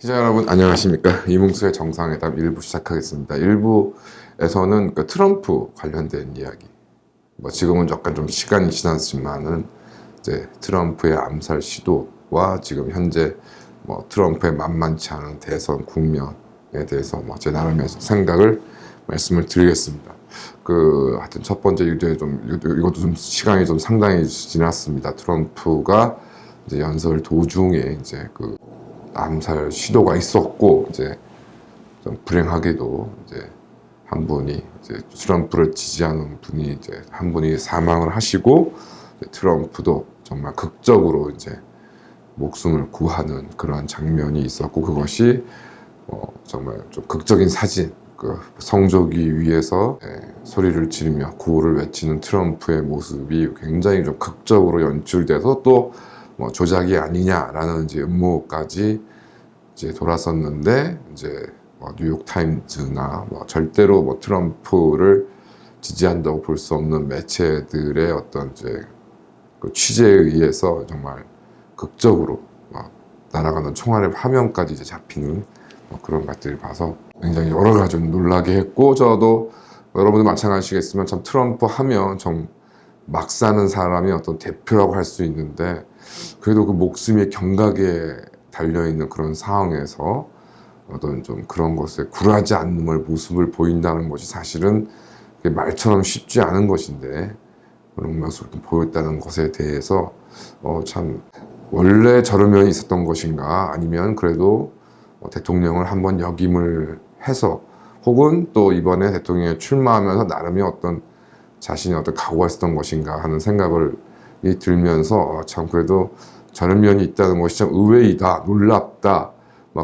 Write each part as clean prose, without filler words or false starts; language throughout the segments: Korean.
기자 여러분 안녕하십니까. 이문수의 정상회담 1부 시작하겠습니다. 1부에서는 그 트럼프 관련된 이야기, 지금은 약간 좀 시간이 지났지만은 이제 트럼프의 암살 시도와 지금 현재 트럼프의 만만치 않은 대선 국면에 대해서 제 나름의 생각을 말씀을 드리겠습니다. 하여튼 첫 번째 이것도 좀 시간이 좀 상당히 지났습니다. 트럼프가 이제 연설 도중에 이제 암살 시도가 있었고, 이제 좀 불행하게도 이제 한 분이 이제 트럼프를 지지하는 분이 이제 한 분이 사망을 하시고, 트럼프도 정말 극적으로 이제 목숨을 구하는 그런 장면이 있었고, 그것이 정말 좀 극적인 사진, 성조기 위에서 소리를 지르며 구호를 외치는 트럼프의 모습이 굉장히 좀 극적으로 연출돼서 또 조작이 아니냐라는 이제 음모까지 이제 돌았었는데, 이제 뉴욕 타임즈나 절대로 트럼프를 지지한다고 볼 수 없는 매체들의 어떤 이제 취재에 의해서 정말 극적으로 날아가는 총알의 화면까지 이제 잡히는 그런 것들을 봐서 굉장히 여러 가지 좀 놀라게 했고, 저도 여러분들 마찬가지시겠지만 참 트럼프 하면 좀 막 사는 사람이 어떤 대표라고 할 수 있는데, 그래도 그 목숨이 경각에 달려있는 그런 상황에서 어떤 좀 그런 것에 굴하지 않는 모습을 보인다는 것이 사실은 말처럼 쉽지 않은 것인데, 그런 모습을 보였다는 것에 대해서 참 원래 저런 면이 있었던 것인가, 아니면 그래도 대통령을 한번 역임을 해서, 혹은 또 이번에 대통령에 출마하면서 나름의 어떤 자신의 어떤 각오가 있었던 것인가 하는 생각을 들면서 참 그래도 저런 면이 있다는 것이 참 의외이다, 놀랍다,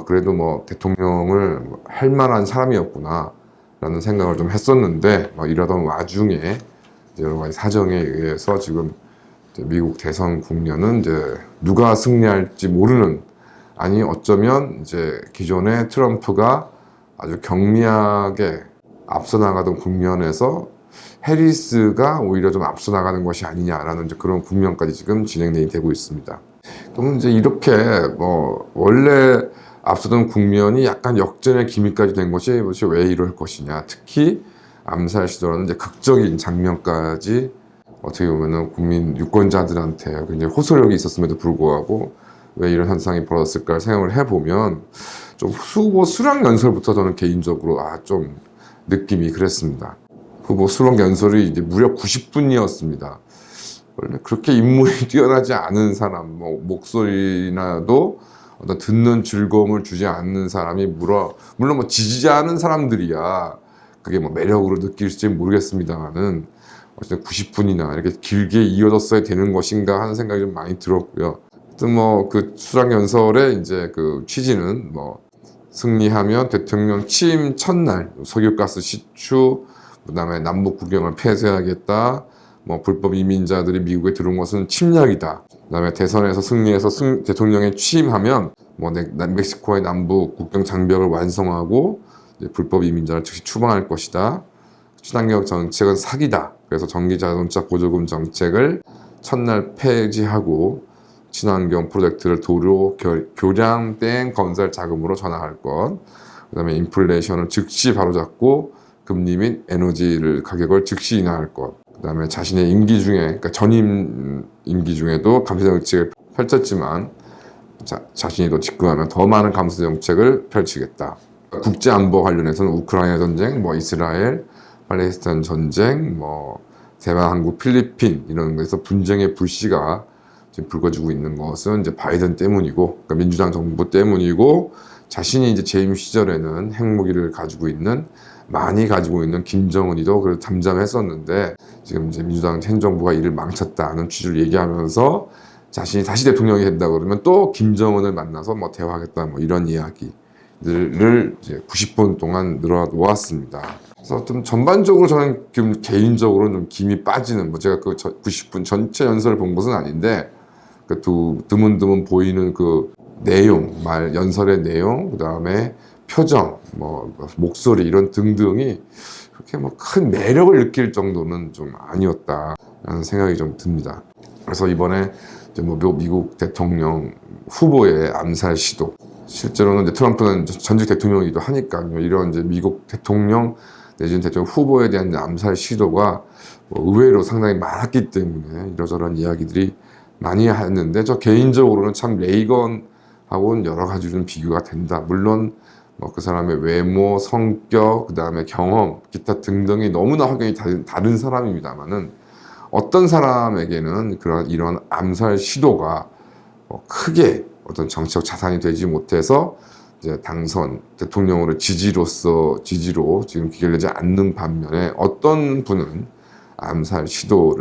그래도 대통령을 할 만한 사람이었구나 라는 생각을 좀 했었는데, 이러던 와중에 여러 가지 사정에 의해서 지금 미국 대선 국면은 이제 누가 승리할지 모르는, 아니 어쩌면 이제 기존의 트럼프가 아주 경미하게 앞서 나가던 국면에서 해리스가 오히려 좀 앞서 나가는 것이 아니냐라는 이제 그런 국면까지 지금 되고 있습니다. 그럼 이제 이렇게 원래 앞서던 국면이 약간 역전의 기미까지 된 것이 왜 이럴 것이냐, 특히 암살 시도라는 이제 극적인 장면까지 어떻게 보면은 국민 유권자들한테 굉장히 호소력이 있었음에도 불구하고 왜 이런 현상이 벌어졌을까 생각을 해보면, 좀 후보 수락 연설부터 저는 개인적으로 좀 느낌이 그랬습니다. 후보 수락 연설이 이제 무려 90분이었습니다. 원래 그렇게 인물이 뛰어나지 않은 사람, 목소리나도 어떤 듣는 즐거움을 주지 않는 사람이 물론 지지하는 사람들이야 그게 매력으로 느낄지 모르겠습니다만은, 어쨌든 90분이나 이렇게 길게 이어졌어야 되는 것인가 하는 생각이 좀 많이 들었고요. 그 수락 연설의 이제 취지는 승리하면 대통령 취임 첫날 석유가스 시추, 그다음에 남북 국경을 폐쇄하겠다, 불법 이민자들이 미국에 들어온 것은 침략이다, 그다음에 대선에서 승리해서 대통령에 취임하면 멕시코의 남북 국경 장벽을 완성하고 불법 이민자를 즉시 추방할 것이다, 친환경 정책은 사기다, 그래서 전기자동차 보조금 정책을 첫날 폐지하고 친환경 프로젝트를 도로 교량 건설 자금으로 전환할 것, 그다음에 인플레이션을 즉시 바로잡고 금리 및 에너지 가격을 즉시 인하할 것, 그다음에 자신의 임기 중에, 그러니까 전임 임기 중에도 감세 정책을 펼쳤지만 자신이 또 집권하면 더 많은 감세 정책을 펼치겠다. 국제 안보 관련해서는 우크라이나 전쟁, 이스라엘, 팔레스타인 전쟁, 대만, 한국, 필리핀 이런 데서 분쟁의 불씨가 지금 불거지고 있는 것은 이제 바이든 때문이고, 그러니까 민주당 정부 때문이고, 자신이 이제 재임 시절에는 핵무기를 많이 가지고 있는 김정은이도 그걸 잠잠했었는데, 지금 이제 민주당 행정부가 이를 망쳤다는 취지를 얘기하면서 자신이 다시 대통령이 된다 그러면 또 김정은을 만나서 대화하겠다, 이런 이야기들을 이제 90분 동안 늘어놓았습니다. 그래서 좀 전반적으로 저는 지금 개인적으로는 좀 김이 빠지는, 제가 90분 전체 연설을 본 것은 아닌데, 드문드문 보이는 내용, 연설의 내용, 그 다음에 표정, 목소리 이런 등등이 그렇게 큰 매력을 느낄 정도는 좀 아니었다라는 생각이 좀 듭니다. 그래서 이번에 이제 미국 대통령 후보의 암살 시도, 실제로는 이제 트럼프는 전직 대통령이기도 하니까요. 이런 이제 미국 대통령 내지는 대통령 후보에 대한 암살 시도가 뭐 의외로 상당히 많았기 때문에 이러저런 이야기들이 많이 했는데, 저 개인적으로는 참 레이건하고는 여러 가지 좀 비교가 된다. 물론 뭐 그 사람의 외모, 성격, 그 다음에 경험, 기타 등등이 너무나 확연히 다른 사람입니다만은, 어떤 사람에게는 이런 암살 시도가 크게 어떤 정치적 자산이 되지 못해서 이제 당선 대통령으로 지지로 지금 기결되지 않는 반면에, 어떤 분은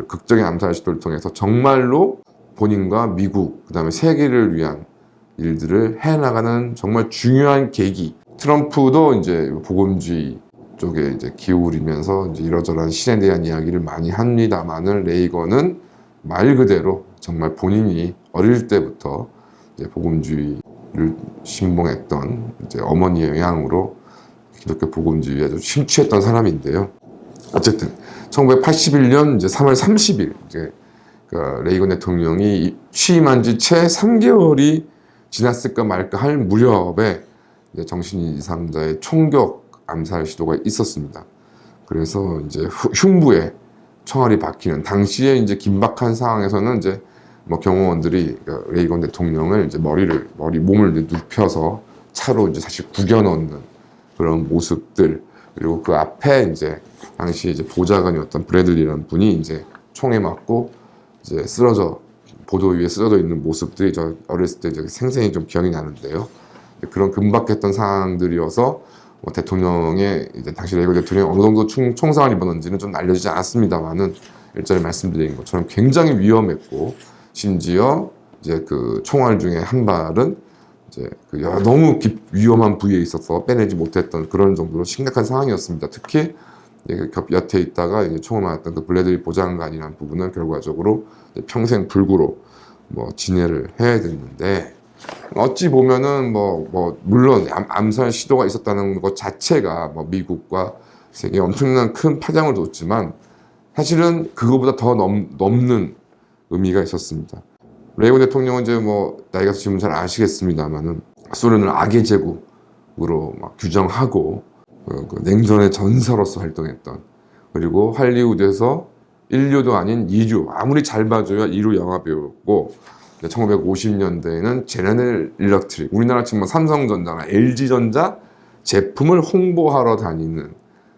극적인 암살 시도를 통해서 정말로 본인과 미국, 그 다음에 세계를 위한 일들을 해나가는 정말 중요한 계기. 트럼프도 이제 복음주의 쪽에 이제 기울이면서 이제 이러저러한 신에 대한 이야기를 많이 합니다만은, 레이건은 말 그대로 정말 본인이 어릴 때부터 이제 복음주의를 신봉했던 이제 어머니의 영향으로 기독교 복음주의에 아주 심취했던 사람인데요. 어쨌든 1981년 이제 3월 30일 이제 레이건 대통령이 취임한 지 채 3개월이 지났을까 말까 할 무렵에 이제 정신 이상자의 총격 암살 시도가 있었습니다. 그래서 이제 흉부에 총알이 박히는, 당시에 이제 긴박한 상황에서는 이제 뭐 경호원들이 레이건 대통령을 이제 몸을 눕혀서 차로 이제 사실 구겨 넣는 그런 모습들, 그리고 그 앞에 이제 당시 이제 보좌관이었던 브래들리라는 분이 이제 총에 맞고 이제 보도 위에 쓰러져 있는 모습들이 저 어렸을 때 이제 생생히 좀 기억이 나는데요. 그런 긴박했던 상황들이어서 뭐 대통령의 이제 당시 레이건 대통령이 어느 정도 총상을 입었는지는 좀 알려지지 않았습니다만은, 일전에 말씀드린 것처럼 굉장히 위험했고, 심지어 이제 그 총알 중에 한 발은 이제 너무 위험한 부위에 있어서 빼내지 못했던 그런 정도로 심각한 상황이었습니다. 특히 옆에 있다가 이제 총을 맞았던 그 블래들리 보좌관이라는 부분은 결과적으로 평생 불구로 뭐 진해를 해야 됐는데, 어찌 보면은 물론 암살 시도가 있었다는 것 자체가 뭐 미국과 세계에 엄청난 큰 파장을 줬지만, 사실은 그거보다 더 넘는 의미가 있었습니다. 레이건 대통령은 이제 뭐 나이가 드시면 잘 아시겠습니다만은, 소련을 악의 제국으로 막 규정하고 그 냉전의 전사로서 활동했던, 그리고 할리우드에서 1류도 아닌 2류, 아무리 잘 봐줘야 2류 영화배우였고, 1950년대에는 제너럴 일렉트릭, 우리나라 치면 삼성전자나 LG전자 제품을 홍보하러 다니는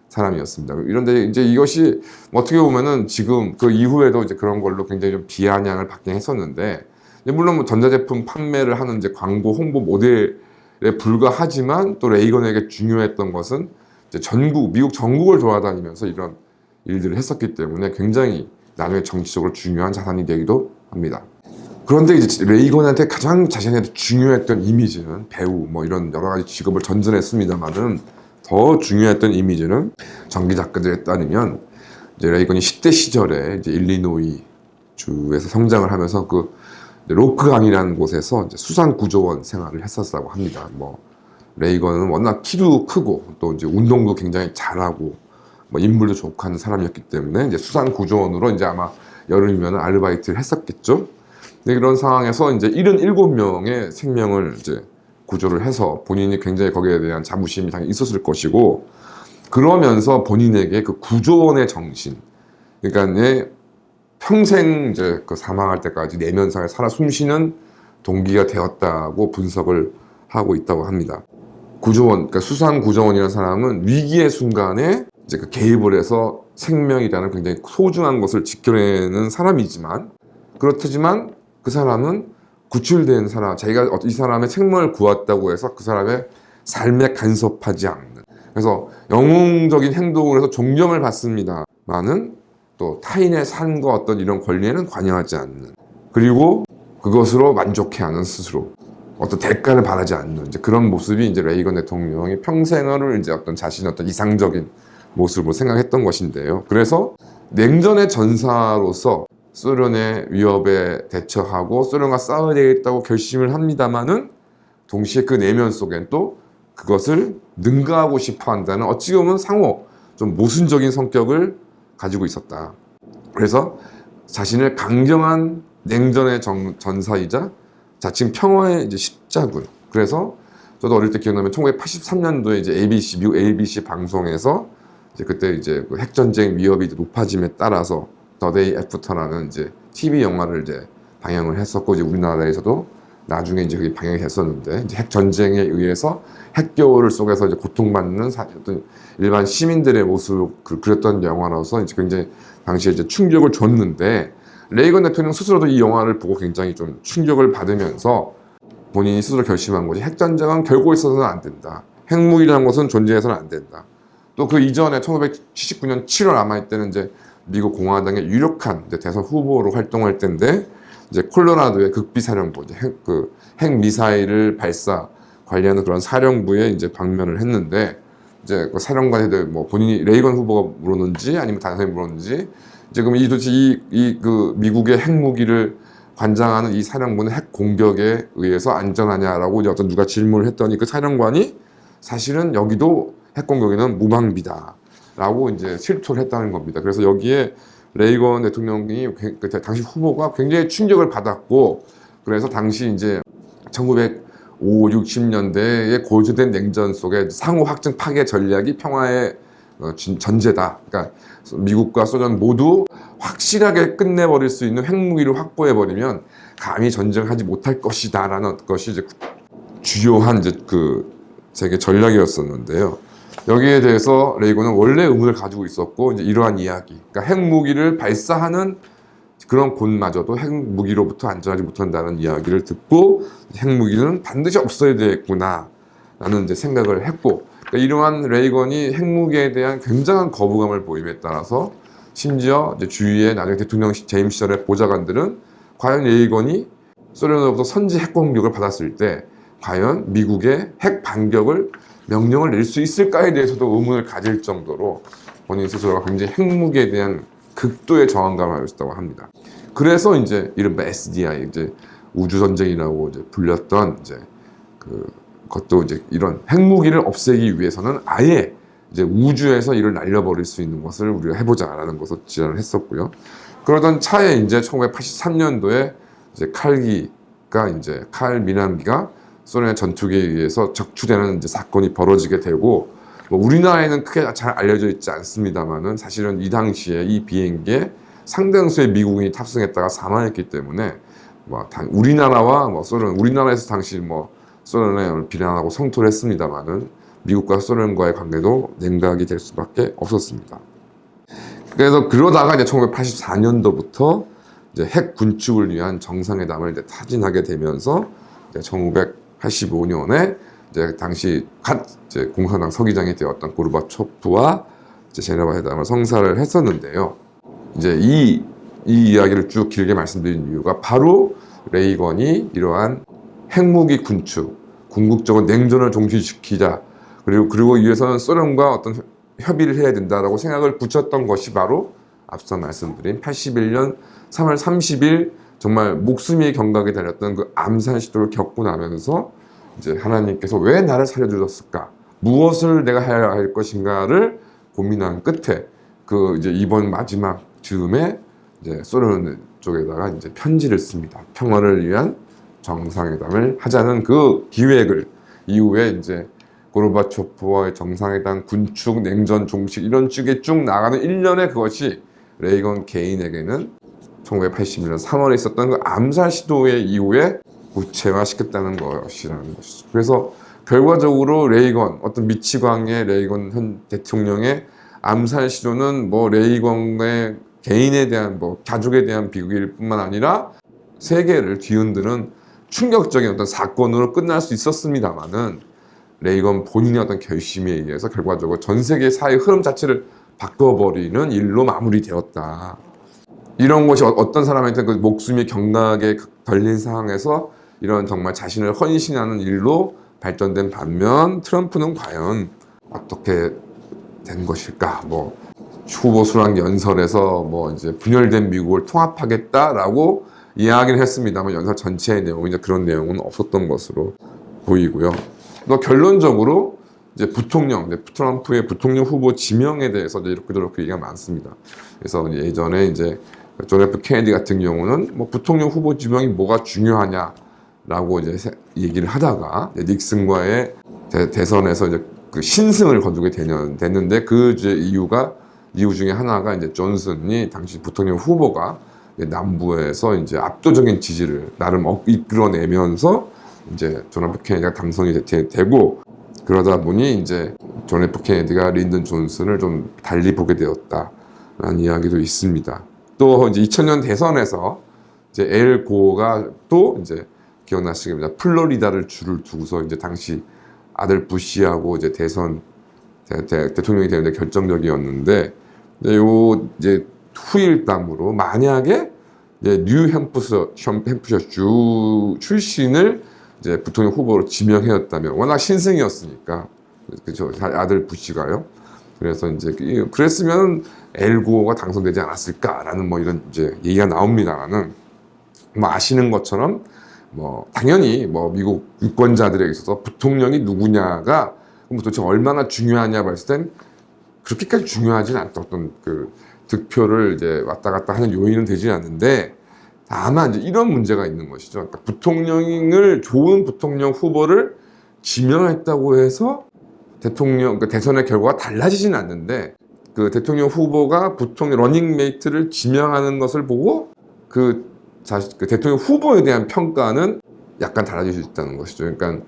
사람이었습니다. 이런데 이제 이것이 어떻게 보면은 지금 그 이후에도 이제 그런 걸로 굉장히 좀 비아냥을 받긴 했었는데, 물론 뭐 전자제품 판매를 하는 이제 광고 홍보 모델에 불과하지만, 또 레이건에게 중요했던 것은 이제 미국 전국을 돌아다니면서 이런 일들을 했었기 때문에 굉장히 나중에 정치적으로 중요한 자산이 되기도 합니다. 그런데 이제 레이건한테 가장 자신한테 중요했던 이미지는 배우, 뭐 이런 여러 가지 직업을 전전했습니다만은, 더 중요했던 이미지는 전기 작가들에 따르면, 이제 레이건이 10대 시절에 이제 일리노이 주에서 성장을 하면서 그 로크강이라는 곳에서 이제 수산구조원 생활을 했었다고 합니다. 뭐 레이건은 워낙 키도 크고 또 이제 운동도 굉장히 잘하고 뭐 인물도 좋고 하는 사람이었기 때문에 이제 수산구조원으로 이제 아마 여름이면 아르바이트를 했었겠죠. 근데 그런 상황에서 이제 77명의 생명을 이제 구조를 해서 본인이 굉장히 거기에 대한 자부심이 당연히 있었을 것이고, 그러면서 본인에게 그 구조원의 정신, 그러니까 평생 이제 그 사망할 때까지 내면상에 살아 숨쉬는 동기가 되었다고 분석을 하고 있다고 합니다. 그러니까 수산구조원이라는 사람은 위기의 순간에 이제 그 개입을 해서 생명이라는 굉장히 소중한 것을 지켜내는 사람이지만, 그렇지만 그 사람은 구출된 사람, 자기가 이 사람의 생명을 구했다고 해서 그 사람의 삶에 간섭하지 않는, 그래서 영웅적인 행동을 해서 존경을 받습니다만은 또 타인의 삶과 어떤 이런 권리에는 관여하지 않는, 그리고 그것으로 만족해하는 스스로 어떤 대가를 바라지 않는 이제 그런 모습이 이제 레이건 대통령이 평생을 이제 어떤 자신의 어떤 이상적인 모습으로 생각했던 것인데요. 그래서 냉전의 전사로서 소련의 위협에 대처하고 소련과 싸워야 되겠다고 결심을 합니다만은, 동시에 그 내면 속엔 또 그것을 능가하고 싶어 한다는, 어찌 보면 상호 좀 모순적인 성격을 가지고 있었다. 그래서 자신을 강경한 냉전의 전사이자 자칭 평화의 이제 십자군, 그래서 저도 어릴 때 기억나면 1983년도에 이제 ABC, 미국 ABC 방송에서 이제 그때 이제 그 핵전쟁 위협이 이제 높아짐에 따라서 더 데이 애프터라는 이제 TV 영화를 이제 방영을 했었고, 이제 우리나라에서도 나중에 이제 그게 방영이 됐었는데, 이제 핵전쟁에 의해서 핵겨울 속에서 이제 고통받는 어떤 일반 시민들의 모습을 그렸던 영화라서 이제 굉장히 당시에 이제 충격을 줬는데, 레이건 대통령 스스로도 이 영화를 보고 굉장히 좀 충격을 받으면서 본인이 스스로 결심한 거지, 핵전쟁은 결코 있어서는 안 된다. 핵무기라는 것은 존재해서는 안 된다. 또 그 이전에 1979년 7월 아마 이때는 이제 미국 공화당의 유력한 이제 대선 후보로 활동할 때인데, 이제 콜로라도의 극비사령부, 이제 핵 미사일을 발사 관리하는 그런 사령부에 이제 방문을 했는데, 이제 그 사령관이 뭐 본인이 레이건 후보가 물었는지 아니면 다른 사람이 물었는지, 이제 그럼 그 미국의 핵무기를 관장하는 이 사령부는 핵 공격에 의해서 안전하냐라고 이제 어떤 누가 질문을 했더니, 그 사령관이 사실은 여기도 핵 공격에는 무방비다라고 이제 실토를 했다는 겁니다. 그래서 여기에 레이건 대통령이 당시 후보가 굉장히 충격을 받았고, 그래서 당시 이제 1950, 60년대에 고조된 냉전 속에 상호 확증 파괴 전략이 평화의 전제다. 그러니까 미국과 소련 모두 확실하게 끝내버릴 수 있는 핵무기를 확보해버리면 감히 전쟁하지 못할 것이다라는 것이 이제 주요한 이제 그 세계 전략이었었는데요. 여기에 대해서 레이건은 원래 의문을 가지고 있었고, 이제 이러한 이야기, 그러니까 핵무기를 발사하는 그런 곳마저도 핵무기로부터 안전하지 못한다는 이야기를 듣고, 핵무기는 반드시 없어야 되겠구나라는 이제 생각을 했고, 그러니까 이러한 레이건이 핵무기에 대한 굉장한 거부감을 보임에 따라서 심지어 이제 주위에 나중에 대통령 재임 시절의 보좌관들은 과연 레이건이 소련으로부터 선제 핵 공격을 받았을 때 과연 미국의 핵 반격을 명령을 낼 수 있을까에 대해서도 의문을 가질 정도로 본인 스스로가 굉장히 핵무기에 대한 극도의 저항감을 가지고 있다고 합니다. 그래서 이제 이른바 SDI, 이제 우주전쟁이라고 이제 불렸던 이제 그것도 이제 이런 핵무기를 없애기 위해서는 아예 이제 우주에서 이를 날려버릴 수 있는 것을 우리가 해보자라는 것을 제안을 했었고요. 그러던 차에 이제 1983년도에 이제 칼 미남기가 소련의 전투기에 의해서 적추되는 이제 사건이 벌어지게 되고, 뭐 우리나라에는 크게 잘 알려져 있지 않습니다만은 사실은 이 당시에 이 비행기에 상당수의 미국인이 탑승했다가 사망했기 때문에 뭐 우리나라와 뭐 소련, 우리나라에서 당시 뭐 소련을 비난하고 성토를 했습니다만은 미국과 소련과의 관계도 냉각이 될 수밖에 없었습니다. 그래서 그러다가 이제 1984년도부터 이제 핵 군축을 위한 정상회담을 이제 타진하게 되면서 이제 1985년에 이제 당시 이제 공산당 서기장이 되었던 고르바초프와 이제 제네바 회담을 성사를 했었는데요. 이제 이 이야기를 쭉 길게 말씀드린 이유가 바로 레이건이 이러한 핵무기 군축, 궁극적으로 냉전을 종식시키자, 그리고 이 위해서는 소련과 어떤 협의를 해야 된다라고 생각을 붙였던 것이 바로 앞서 말씀드린 81년 3월 30일 정말 목숨이 경각에 달렸던 그 암살 시도를 겪고 나면서 이제 하나님께서 왜 나를 살려주셨을까? 무엇을 내가 해야 할 것인가를 고민한 끝에 그 이제 이번 마지막 즈음에 이제 소련 쪽에다가 이제 편지를 씁니다. 평화를 위한 정상회담을 하자는 그 기획을 이후에 이제 고르바초프와의 정상회담, 군축, 냉전 종식 이런 쪽에 쭉 나가는 일련의 그것이 레이건 개인에게는 1981년 3월에 있었던 그 암살 시도의 이후에 구체화시켰다는 것이라는 것이죠. 그래서 결과적으로 레이건, 어떤 미치광의 레이건 현 대통령의 암살 시도는 뭐 레이건의 개인에 대한 뭐 가족에 대한 비극일 뿐만 아니라 세계를 뒤흔드는 충격적인 어떤 사건으로 끝날 수 있었습니다만은 레이건 본인의 어떤 결심에 의해서 결과적으로 전 세계 사회 흐름 자체를 바꿔버리는 일로 마무리되었다. 이런 것이 어떤 사람한테 그 목숨이 경각에 걸린 상황에서 이런 정말 자신을 헌신하는 일로 발전된 반면, 트럼프는 과연 어떻게 된 것일까? 뭐 후보 수락 연설에서 뭐 이제 분열된 미국을 통합하겠다라고 이야기를 했습니다만 연설 전체의 내용은 이제 그런 내용은 없었던 것으로 보이고요. 또 결론적으로 이제 트럼프의 부통령 후보 지명에 대해서 이제 이렇게 얘기가 많습니다. 그래서 예전에 이제 존 F 케네디 같은 경우는 뭐 부통령 후보 지명이 뭐가 중요하냐, 라고 이제 얘기를 하다가 닉슨과의 대선에서 이제 그 신승을 거두게 됐는데 그 이제 이유 중에 하나가 이제 존슨이 당시 부통령 후보가 남부에서 이제 압도적인 지지를 나름 이끌어내면서 이제 존 F 케네디가 당선이 되고 그러다 보니 이제 존 F 케네디가 린든 존슨을 좀 달리 보게 되었다라는 이야기도 있습니다. 또 이제 2000년 대선에서 이제 엘 고어가 또 이제 기억나시겠습니다. 플로리다를 줄을 두고서 이제 당시 아들 부시하고 이제 대통령이 되는데 결정적이었는데 이제 후일담으로 만약에 이제 뉴햄프셔 주 출신을 이제 부통령 후보로 지명해왔다면 워낙 신승이었으니까 그죠 아들 부시가요. 그래서 이제 그랬으면 엘 고어가 당선되지 않았을까라는 뭐 이런 이제 얘기가 나옵니다만은 뭐 아시는 것처럼 뭐 당연히 뭐 미국 유권자들에게 있어서 부통령이 누구냐가 도대체 얼마나 중요하냐 봤을 땐 그렇게까지 중요하진 않다. 어떤 그 득표를 이제 왔다 갔다 하는 요인은 되지 않는데 다만 이제 이런 문제가 있는 것이죠. 그러니까 좋은 부통령 후보를 지명했다고 해서 그러니까 대선의 결과가 달라지진 않는데 그 대통령 후보가 러닝메이트를 지명하는 것을 보고 그 대통령 후보에 대한 평가는 약간 달라질 수 있다는 것이죠. 그러니까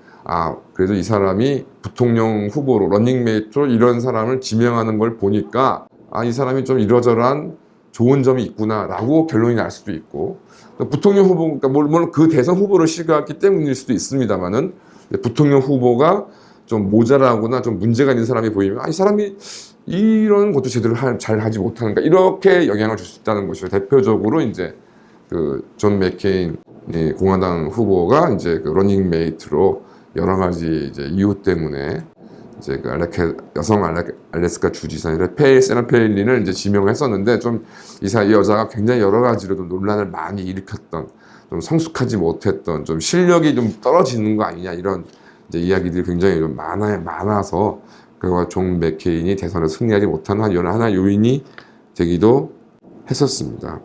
그래도 이 사람이 부통령 후보로 러닝메이트로 이런 사람을 지명하는 걸 보니까 이 사람이 좀 이러저러한 좋은 점이 있구나라고 결론이 날 수도 있고 부통령 후보 그러니까 물론 그 대선 후보를 시각했기 때문일 수도 있습니다만은 부통령 후보가 좀 모자라거나 좀 문제가 있는 사람이 보이면 이 사람이 이런 것도 제대로 잘 하지 못하는가 이렇게 영향을 줄 수 있다는 것이죠. 대표적으로 이제 그 존 맥케인 공화당 후보가 이제 그 러닝메이트로 여러 가지 이제 이유 때문에 이제 그 알래스카 주지사 세나 페일린을 이제 지명했었는데 좀 이 여자가 굉장히 여러 가지로 좀 논란을 많이 일으켰던 좀 성숙하지 못했던 좀 실력이 좀 떨어지는 거 아니냐 이런 이제 이야기들이 굉장히 좀 많아서 그와 존 맥케인이 대선에 승리하지 못한 하나 요인이 되기도 했었습니다.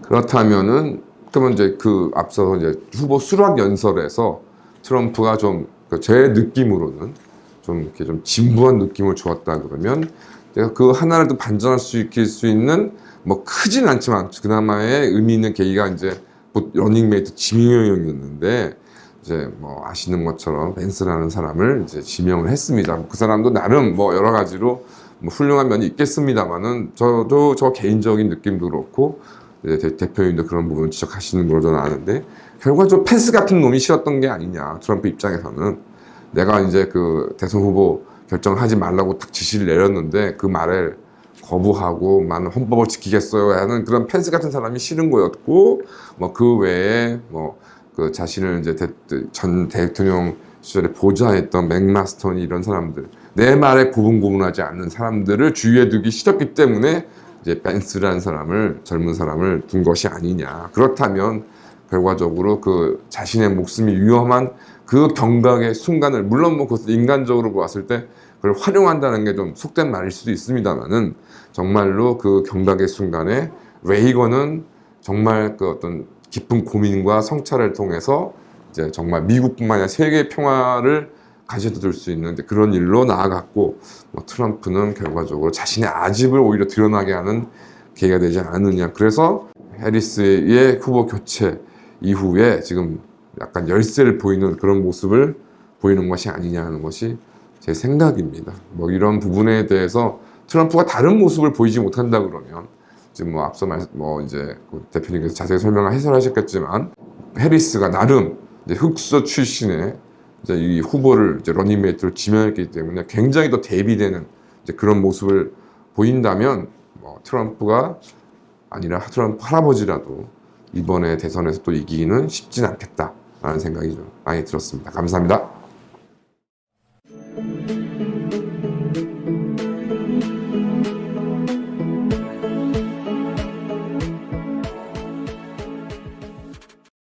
그렇다면은 그러면 이제 그 앞서서 이제 후보 수락 연설에서 트럼프가 좀 제 느낌으로는 좀 이렇게 좀 진부한 느낌을 주었다 그러면 제가 그 하나를 또 반전할 수 있는 뭐 크진 않지만 그나마의 의미 있는 계기가 이제 러닝메이트 지명이었는데 이제 뭐 아시는 것처럼 벤스라는 사람을 이제 지명을 했습니다. 그 사람도 나름 뭐 여러 가지로 뭐 훌륭한 면이 있겠습니다만은 저도 저 개인적인 느낌도 그렇고 대표님도 그런 부분을 지적하시는 걸로 저는 아는데 결과적으로 펜스 같은 놈이 싫었던 게 아니냐 트럼프 입장에서는 내가 이제 그 대선 후보 결정하지 말라고 딱 지시를 내렸는데 그 말을 거부하고 나는 헌법을 지키겠어요 하는 그런 펜스 같은 사람이 싫은 거였고 뭐 그 외에 뭐 그 자신을 이제 전 대통령 시절에 보좌했던 맥마스턴이 이런 사람들 내 말에 고분고분하지 않는 사람들을 주위에 두기 싫었기 때문에 이제 벤스라는 젊은 사람을 둔 것이 아니냐. 그렇다면 결과적으로 그 자신의 목숨이 위험한 그 경각의 순간을 물론 뭐 그것을 인간적으로 보았을 때 그걸 활용한다는 게 좀 속된 말일 수도 있습니다만은 정말로 그 경각의 순간에 레이건은 정말 그 어떤 깊은 고민과 성찰을 통해서 이제 정말 미국뿐만 아니라 세계 평화를 가져들 수 있는 그런 일로 나아갔고 뭐 트럼프는 결과적으로 자신의 아집을 오히려 드러나게 하는 계기가 되지 않느냐. 그래서 해리스의 후보 교체 이후에 지금 약간 열세를 보이는 그런 모습을 보이는 것이 아니냐 하는 것이 제 생각입니다. 뭐 이런 부분에 대해서 트럼프가 다른 모습을 보이지 못한다 그러면 지금 뭐 앞서 이제 대표님께서 자세히 해설하셨겠지만 해리스가 나름 이제 흑수 출신의 이제 이 후보를 이제 러닝메이트로 지명했기 때문에 굉장히 더 대비되는 이제 그런 모습을 보인다면 뭐 트럼프가 아니라 트럼프 할아버지라도 이번에 대선에서 또 이기기는 쉽진 않겠다라는 생각이 좀 많이 들었습니다. 감사합니다.